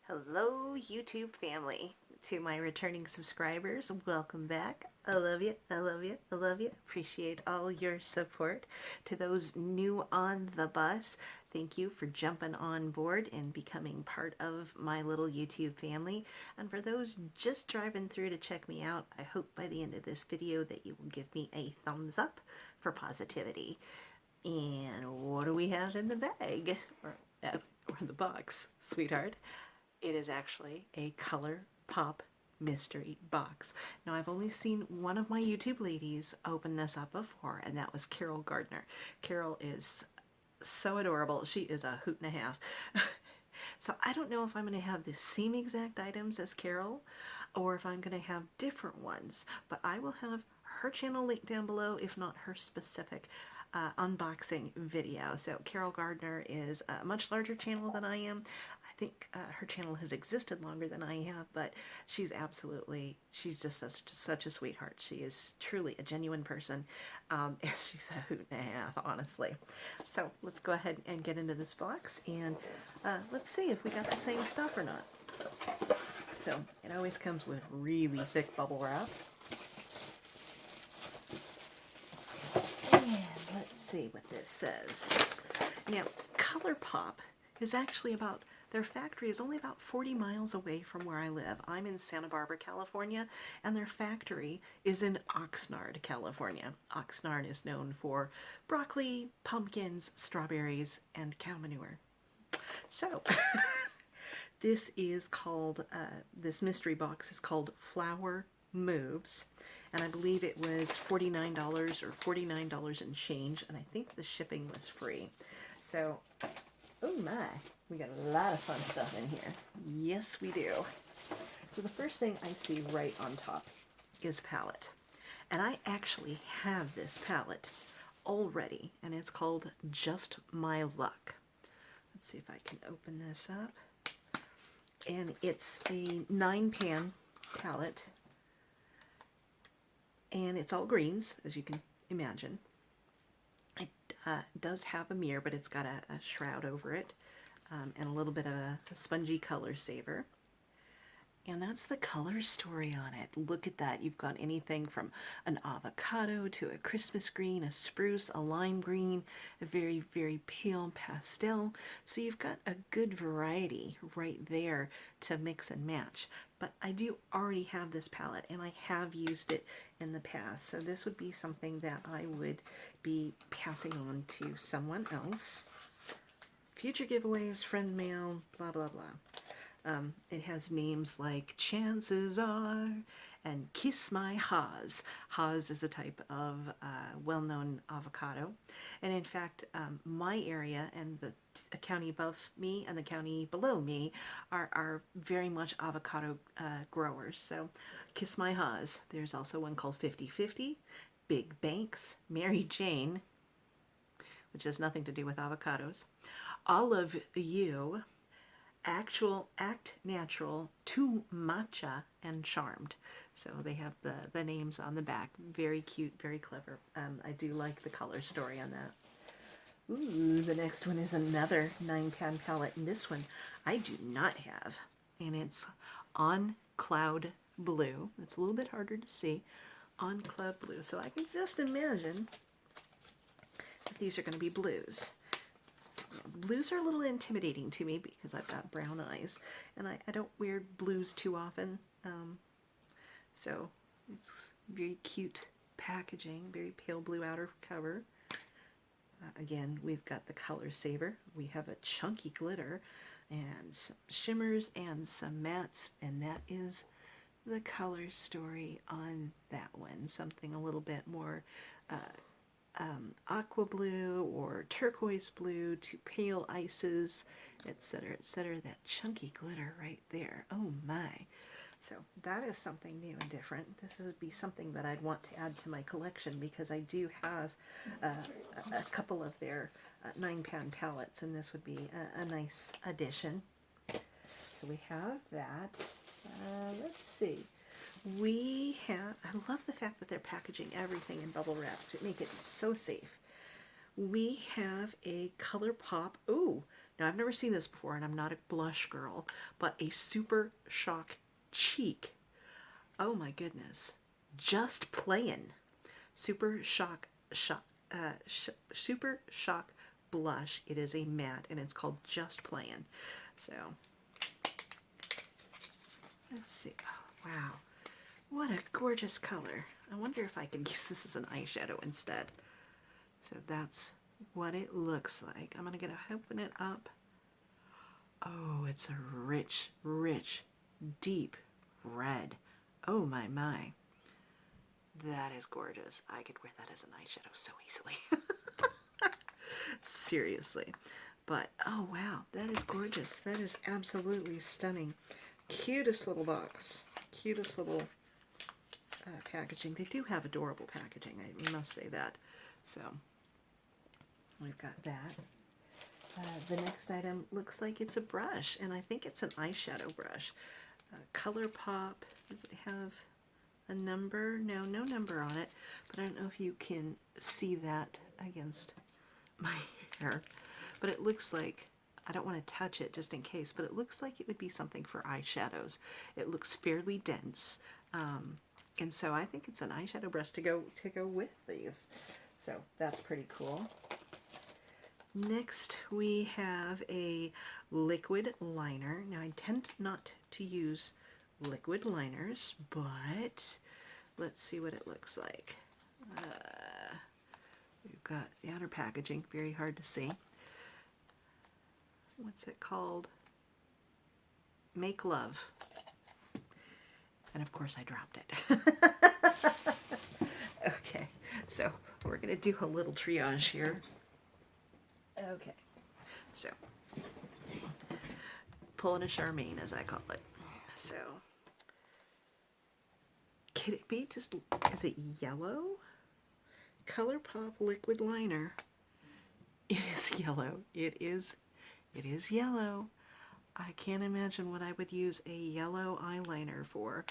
Hello YouTube family. To my returning subscribers, welcome back. I love you, I love you, I love you. Appreciate all your support. To those new on the bus, thank you for jumping on board and becoming part of my little YouTube family. And for those just driving through to check me out, I hope by the end of this video that you will give me a thumbs up for positivity. And what do we have in the bag? Or the box, sweetheart? It is actually a ColourPop mystery box. Now, I've only seen one of my YouTube ladies open this up before, and that was Carol Gardner. Carol is so adorable. She is a hoot and a half. So I don't know if I'm going to have the same exact items as Carol or if I'm going to have different ones, but I will have her channel linked down below, if not her specific unboxing video. So Carol Gardner is a much larger channel than I am. I think her channel has existed longer than I have, but she's just such a sweetheart. She is truly a genuine person, and she's a hoot and a half, honestly. So let's go ahead and get into this box, and let's see if we got the same stuff or not. So it always comes with really thick bubble wrap. And let's see what this says. Now, ColourPop is actually their factory is only about 40 miles away from where I live. I'm in Santa Barbara, California, and their factory is in Oxnard, California. Oxnard is known for broccoli, pumpkins, strawberries, and cow manure. So, this is called, this mystery box is called Flower Moves, and I believe it was $49 or $49 and change, and I think the shipping was free. So, oh my, we got a lot of fun stuff in here. Yes, we do. So the first thing I see right on top is palette. And I actually have this palette already, and it's called Just My Luck. Let's see if I can open this up. And it's a 9-pan palette. And it's all greens, as you can imagine. It does have a mirror, but it's got a shroud over it. And a little bit of a spongy color saver. And that's the color story on it. Look at that. You've got anything from an avocado to a Christmas green, a spruce, a lime green, a very, very pale pastel. So you've got a good variety right there to mix and match. But I do already have this palette, and I have used it in the past. So this would be something that I would be passing on to someone else. Future giveaways, friend mail, blah, blah, blah. It has names like Chances Are and Kiss My Haws. Haws is a type of well-known avocado. And in fact, my area and the county above me and the county below me are very much avocado growers. So Kiss My Haws. There's also one called 50/50, Big Banks, Mary Jane, which has nothing to do with avocados. All of You, Actual, Act Natural, To Matcha, and Charmed. So they have the names on the back. Very cute, very clever. I do like the color story on that. Ooh, the next one is another 9-pan palette, and this one I do not have. And it's Oncloud Blue. It's a little bit harder to see. Oncloud Blue. So I can just imagine that these are going to be blues. Blues are a little intimidating to me because I've got brown eyes, and I don't wear blues too often. So it's very cute packaging, very pale blue outer cover. Again, we've got the color saver. We have a chunky glitter and some shimmers and some mattes, and that is the color story on that one. Something a little bit more aqua blue or turquoise blue to pale ices, etc., etc. That chunky glitter right there. Oh my. So that is something new and different. This would be something that I'd want to add to my collection because I do have a couple of their 9-pan palettes, and this would be a nice addition. So we have that. Let's see. We have, I love the fact that they're packaging everything in bubble wraps to make it so safe. We have a ColourPop, ooh, Now, I've never seen this before, and I'm not a blush girl, but a Super Shock Cheek. Oh my goodness. Just playin'. Super Shock Blush. It is a matte, and it's called Just Playin'. So, let's see. Oh, wow. What a gorgeous color. I wonder if I could use this as an eyeshadow instead. So that's what it looks like. I'm going to open it up. Oh, it's a rich, rich, deep red. Oh my, my. That is gorgeous. I could wear that as an eyeshadow so easily. Seriously. But, oh wow, that is gorgeous. That is absolutely stunning. Cutest little box. Cutest little packaging. They do have adorable packaging, I must say that. So, we've got that. The next item looks like it's a brush, and I think it's an eyeshadow brush. ColourPop. Does it have a number? No, no number on it, but I don't know if you can see that against my hair. But it looks like, I don't want to touch it just in case, but it looks like it would be something for eyeshadows. It looks fairly dense, and so I think it's an eyeshadow brush to go with these. So that's pretty cool. Next we have a liquid liner. Now I tend not to use liquid liners, but let's see what it looks like. We've got the outer packaging, very hard to see. What's it called? Make Love. And of course I dropped it. Okay, so we're going to do a little triage here. Okay, so pulling a Charmaine, as I call it. So, could it be just, is it yellow? ColourPop liquid liner. It is yellow. It is yellow. I can't imagine what I would use a yellow eyeliner for.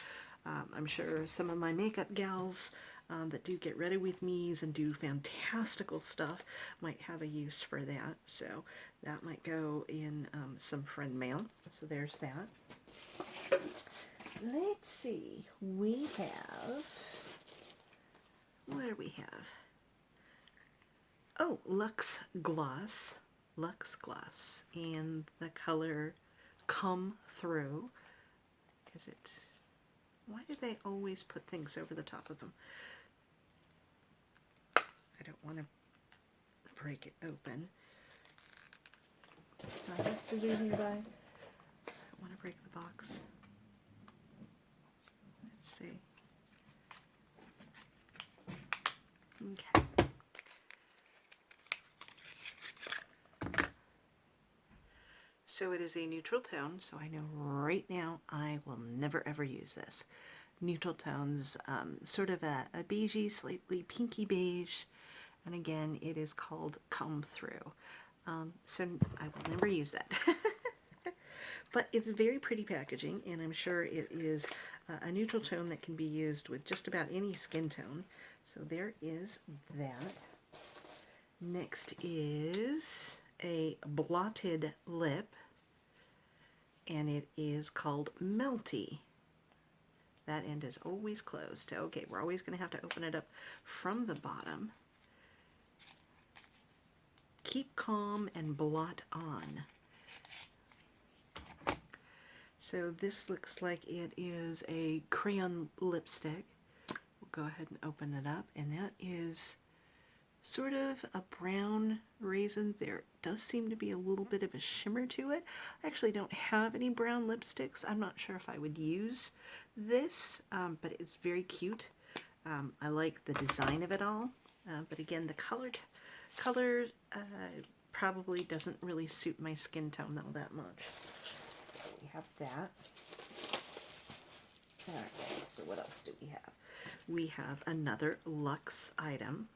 I'm sure some of my makeup gals that do get ready with me's and do fantastical stuff might have a use for that. So that might go in some friend mail. So there's that. Let's see. We have, what do we have? Oh, Lux Gloss. Lux Gloss. And the color Come Through. Is it, why do they always put things over the top of them? I don't want to break it open. Do I have scissors nearby? I don't want to break the box. Let's see. Okay. So it is a neutral tone, so I know right now I will never ever use this. Neutral tones, sort of a beigey, slightly pinky beige, and again it is called Come Through. So I will never use that. But it's very pretty packaging, and I'm sure it is a neutral tone that can be used with just about any skin tone. So there is that. Next is a blotted lip, and it is called Melty. That end is always closed. Okay, we're always going to have to open it up from the bottom. Keep calm and blot on. So this looks like it is a crayon lipstick. We'll go ahead and open it up, and that is sort of a brown raisin. There does seem to be a little bit of a shimmer to it. I actually don't have any brown lipsticks. I'm not sure if I would use this, but it's very cute. I like the design of it all, but again, the color probably doesn't really suit my skin tone all that much. So we have that. Alright, so what else do we have? We have another Luxe item,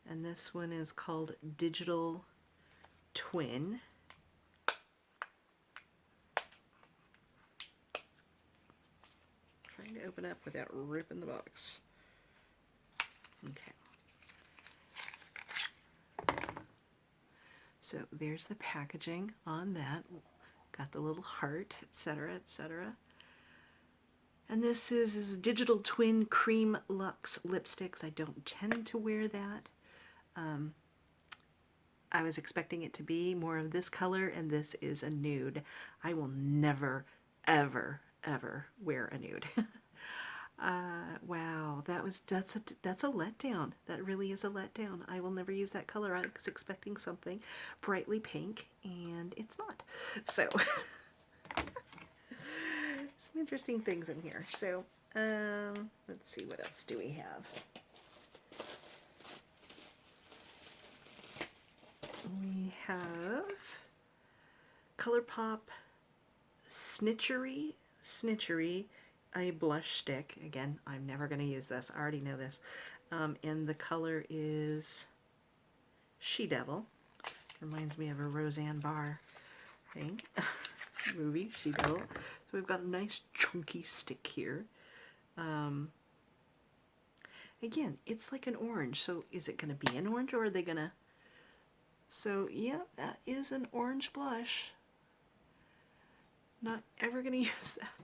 and this one is called Digital Twin. Trying to open up without ripping the box. Okay. So there's the packaging on that. Got the little heart, etc., etc. And this is Digital Twin Cream Luxe lipsticks. I don't tend to wear that. I was expecting it to be more of this color, and this is a nude. I will never, ever, ever wear a nude. Wow, that's a letdown. That really is a letdown. I will never use that color. I was expecting something brightly pink, and it's not. So, some interesting things in here. So, let's see, what else do we have? We have ColourPop Snitchery, a blush stick. Again, I'm never going to use this. I already know this. And the color is She Devil. Reminds me of a Roseanne Barr thing. Movie, She Devil. So we've got a nice chunky stick here. Again, it's like an orange. So is it going to be an orange, or are they going to... So, yeah, that is an orange blush. Not ever going to use that.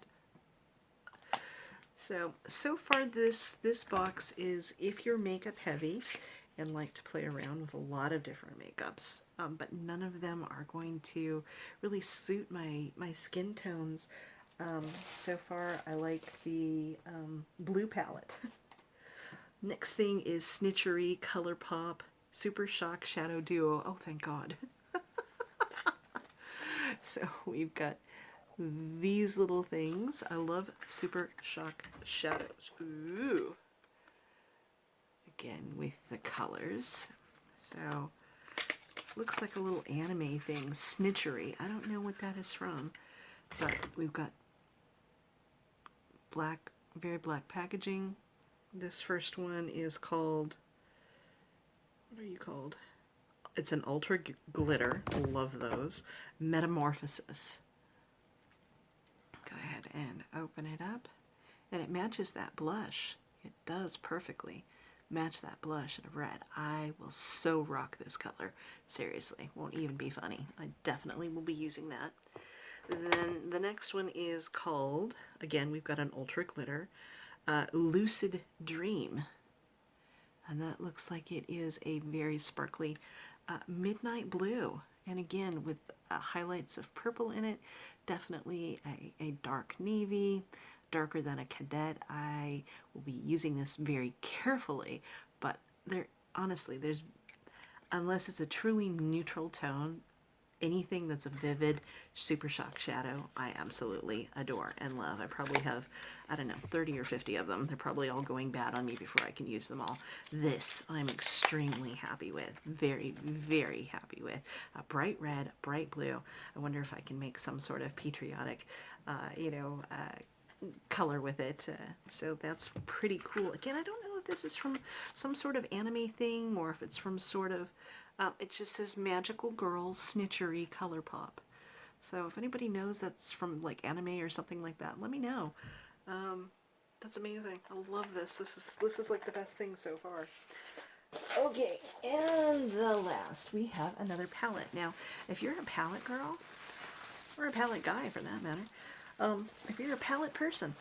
So far this box is if you're makeup heavy and like to play around with a lot of different makeups, but none of them are going to really suit my skin tones. So far I like the blue palette. Next thing is Snitchery ColourPop Supershock Shadow Duo. Oh, thank God. So we've got these little things. I love Supershock Shadows. Ooh. Again, with the colors. So, looks like a little anime thing. Snitchery. I don't know what that is from. But we've got black, very black packaging. This first one is called... What are you called? It's an Ultra Glitter. Love those. Metamorphosis. Go ahead and open it up. And it matches that blush. It does perfectly match that blush in red. I will so rock this color. Seriously. Won't even be funny. I definitely will be using that. Then the next one is called, again, we've got an Ultra Glitter, Lucid Dream. And that looks like it is a very sparkly midnight blue. And again, with highlights of purple in it, definitely a dark navy, darker than a cadet. I will be using this very carefully, but honestly, unless it's a truly neutral tone, anything that's a vivid Supershock shadow, I absolutely adore and love. I probably have, I don't know, 30 or 50 of them. They're probably all going bad on me before I can use them all. This I'm extremely happy with. Very, very happy with. Bright red, bright blue. I wonder if I can make some sort of patriotic, color with it. So that's pretty cool. Again, I don't know if this is from some sort of anime thing or if it's from sort of it just says Magical Girl Snitchery ColourPop. So if anybody knows that's from like anime or something like that, let me know. That's amazing. I love this. This is like the best thing so far. Okay, and the last, we have another palette. Now, if you're a palette girl, or a palette guy for that matter, if you're a palette person,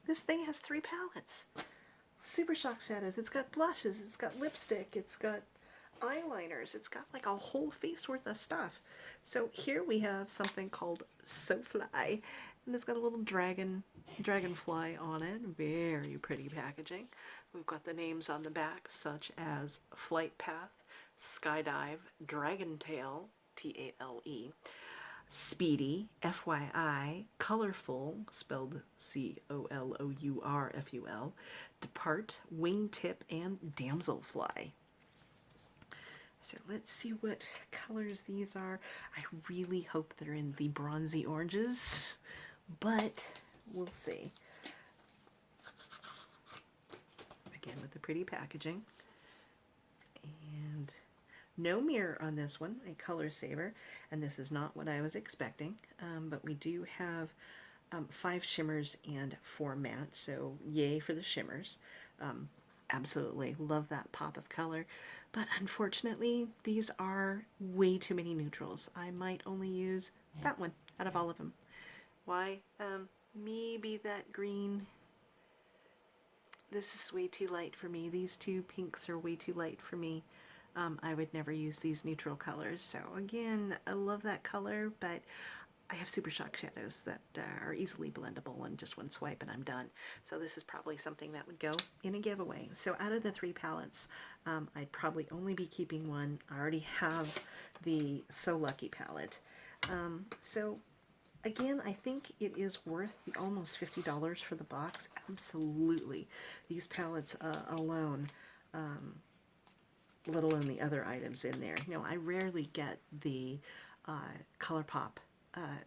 this thing has 3 palettes. Supershock Shadows, it's got blushes, it's got lipstick, it's got eyeliners, it's got like a whole face worth of stuff. So here we have something called Sofly, and it's got a little dragonfly on it. Very pretty packaging. We've got the names on the back, such as Flight Path, Skydive, Dragon Tail, T.E.A, Speedy, FYI, Colorful, spelled COLOURFUL, Depart, Wingtip, and Damselfly. So let's see what colors these are. I really hope they're in the bronzy oranges, but we'll see. Again, with the pretty packaging. And no mirror on this one, a color saver, and this is not what I was expecting, but we do have 5 shimmers and 4 mattes, so yay for the shimmers. Absolutely love that pop of color. But unfortunately, these are way too many neutrals. I might only use that one out of all of them. Why? Maybe that green. This is way too light for me. These two pinks are way too light for me. I would never use these neutral colors. So again, I love that color, but I have Supershock Shadows that are easily blendable, and just one swipe and I'm done. So this is probably something that would go in a giveaway. So out of the 3 palettes, I'd probably only be keeping one. I already have the So Lucky palette. So again, I think it is worth the almost $50 for the box. Absolutely. These palettes alone, let alone the other items in there. You know, I rarely get the ColourPop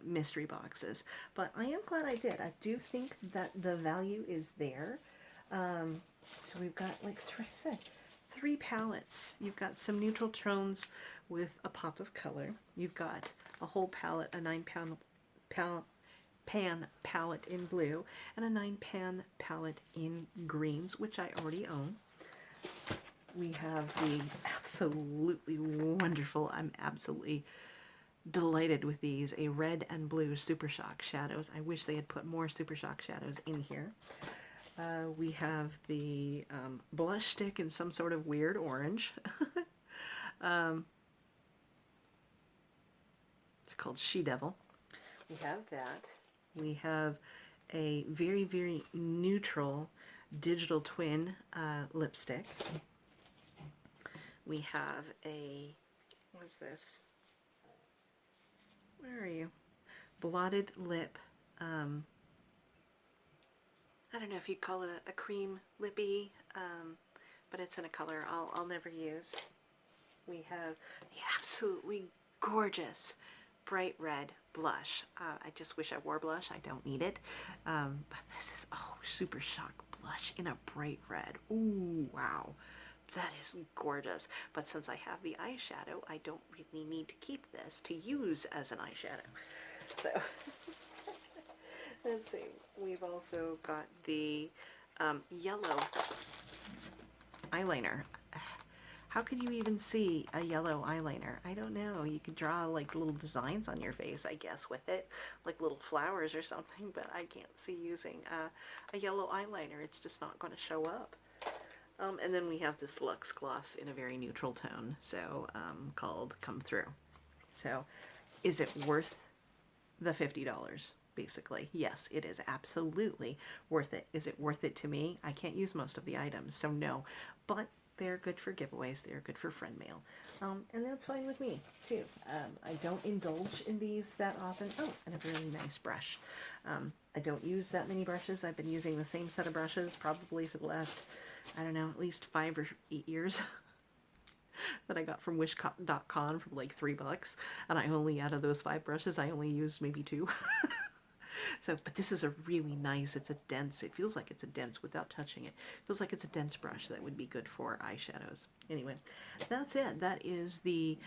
mystery boxes, but I am glad I did. I do think that the value is there. So we've got, like I said, 3 palettes. You've got some neutral tones with a pop of color. You've got a whole palette, a 9-pan palette in blue, and a 9-pan palette in greens, which I already own. We have the absolutely wonderful, I'm absolutely delighted with these, a red and blue Supershock Shadows. I wish they had put more Supershock Shadows in here. We have the blush stick in some sort of weird orange. They're called She Devil. We have that. We have a very, very neutral digital twin lipstick. We have a, what is this? Where are you? Blotted lip. I don't know if you'd call it a cream lippy, but it's in a color I'll never use. We have the absolutely gorgeous bright red blush. I just wish I wore blush. I don't need it. But this is, oh, Supershock blush in a bright red. Ooh, wow. That is gorgeous. But since I have the eyeshadow, I don't really need to keep this to use as an eyeshadow. So, let's see. We've also got the yellow eyeliner. How could you even see a yellow eyeliner? I don't know. You could draw like little designs on your face, I guess, with it, like little flowers or something, but I can't see using a yellow eyeliner. It's just not going to show up. And then we have this Lux Gloss in a very neutral tone, so called Come Through. So is it worth the $50? Basically, yes, it is absolutely worth it. Is it worth it to me? I can't use most of the items, so no. But they're good for giveaways. They're good for friend mail. And that's fine with me, too. I don't indulge in these that often. Oh, and a really nice brush. I don't use that many brushes. I've been using the same set of brushes probably for the last, I don't know, at least 5 or 8 years. That I got from wish.com for like $3. And I only, out of those 5 brushes, I only used maybe 2. So, but this is a really nice, it's a dense, it feels like it's a dense without touching it. It feels like it's a dense brush that would be good for eyeshadows. Anyway, that's it. That is the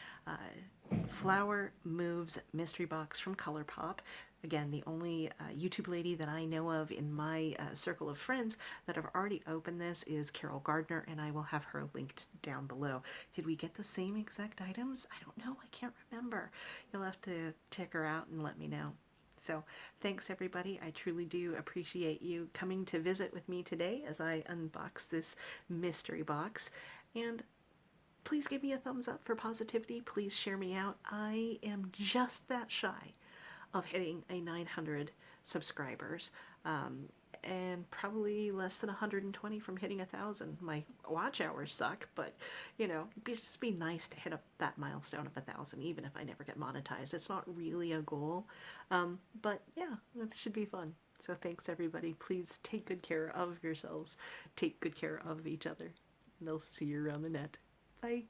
Flower Moves mystery box from ColourPop. Again, the only YouTube lady that I know of in my circle of friends that have already opened this is Carol Gardner, and I will have her linked down below. Did we get the same exact items? I don't know. I can't remember. You'll have to check her out and let me know. So thanks everybody. I truly do appreciate you coming to visit with me today as I unbox this mystery box. And please give me a thumbs up for positivity. Please share me out. I am just that shy of hitting a 900 subscribers, and probably less than 120 from hitting 1,000. My watch hours suck, but you know, it'd just be nice to hit up that milestone of 1,000, even if I never get monetized. It's not really a goal, but yeah, it should be fun. So thanks everybody. Please take good care of yourselves. Take good care of each other. And I'll see you around the net. Bye.